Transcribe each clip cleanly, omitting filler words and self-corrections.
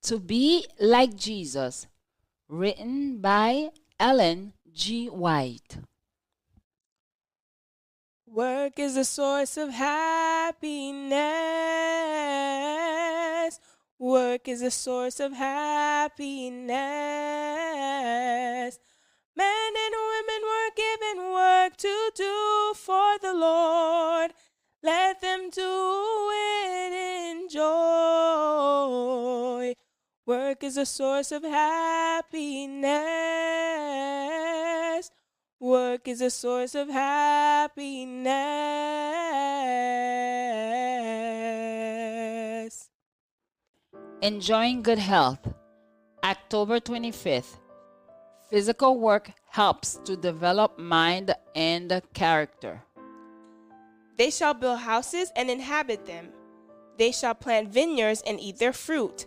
To Be Like Jesus, written by Ellen G. White. Work is the source of happiness. Work is the source of happiness. Men and women were given work to do for the Lord. Let them do it in joy. Work is a source of happiness. Work is a source of happiness. Enjoying Good Health, October 25th. Physical work helps to develop mind and character. They shall build houses and inhabit them. They shall plant vineyards and eat their fruit.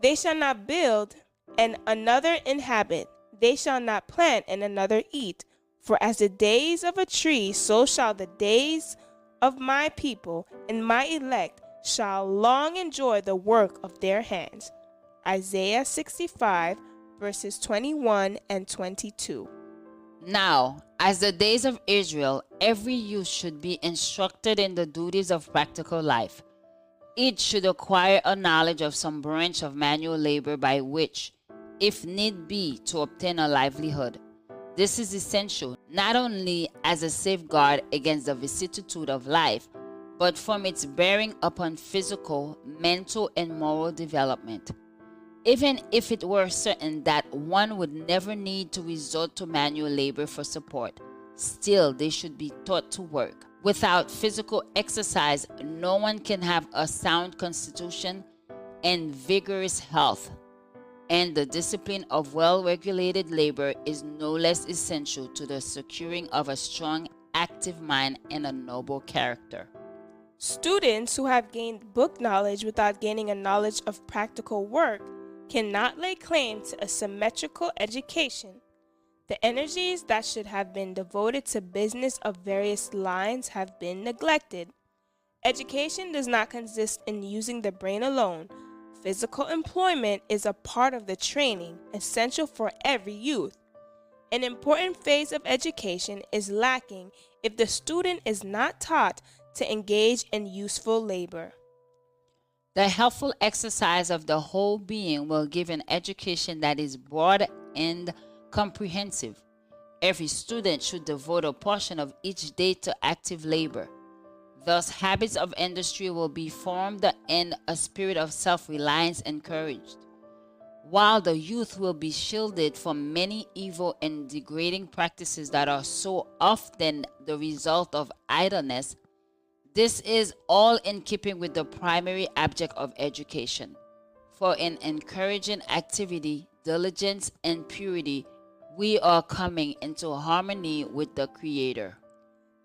They shall not build and another inhabit. They shall not plant and another eat. For as the days of a tree, so shall the days of my people, and my elect shall long enjoy the work of their hands. Isaiah 65, verses 21 and 22. Now, as the days of Israel, every youth should be instructed in the duties of practical life. Each should acquire a knowledge of some branch of manual labor by which, if need be, to obtain a livelihood. This is essential not only as a safeguard against the vicissitude of life, but from its bearing upon physical, mental, and moral development. Even if it were certain that one would never need to resort to manual labor for support, still they should be taught to work. Without physical exercise, no one can have a sound constitution and vigorous health, and the discipline of well-regulated labor is no less essential to the securing of a strong, active mind and a noble character. Students who have gained book knowledge without gaining a knowledge of practical work cannot lay claim to a symmetrical education. The energies that should have been devoted to business of various lines have been neglected. Education does not consist in using the brain alone. Physical employment is a part of the training essential for every youth. An important phase of education is lacking if the student is not taught to engage in useful labor. The helpful exercise of the whole being will give an education that is broad and comprehensive. Every student should devote a portion of each day to active labor. Thus, habits of industry will be formed and a spirit of self-reliance encouraged. While the youth will be shielded from many evil and degrading practices that are so often the result of idleness, this is all in keeping with the primary object of education. For in encouraging activity, diligence, and purity, we are coming into harmony with the Creator.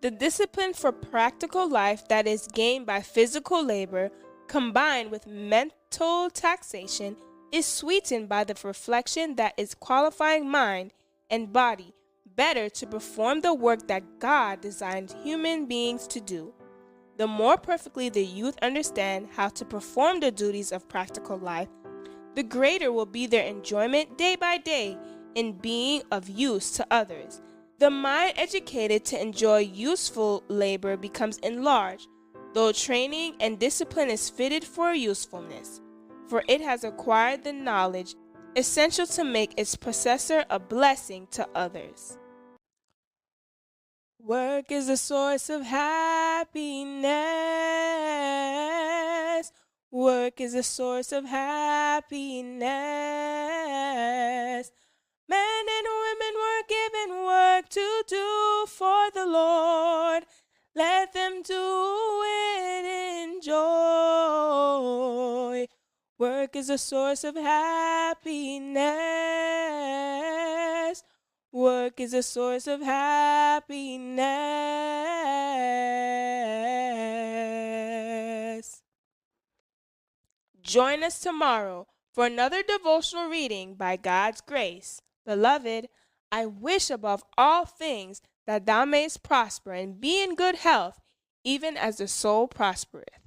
The discipline for practical life that is gained by physical labor, combined with mental taxation, is sweetened by the reflection that is qualifying mind and body better to perform the work that God designed human beings to do. The more perfectly the youth understand how to perform the duties of practical life, the greater will be their enjoyment day by day in being of use to others. The mind educated to enjoy useful labor becomes enlarged, though training and discipline is fitted for usefulness, for it has acquired the knowledge essential to make its possessor a blessing to others. Work is the source of happiness. Work is the source of happiness. Men and women were given work to do for the Lord. Let them do it in joy. Work is a source of happiness. Work is a source of happiness. Join us tomorrow for another devotional reading by God's grace. Beloved, I wish above all things that thou mayest prosper and be in good health, even as the soul prospereth.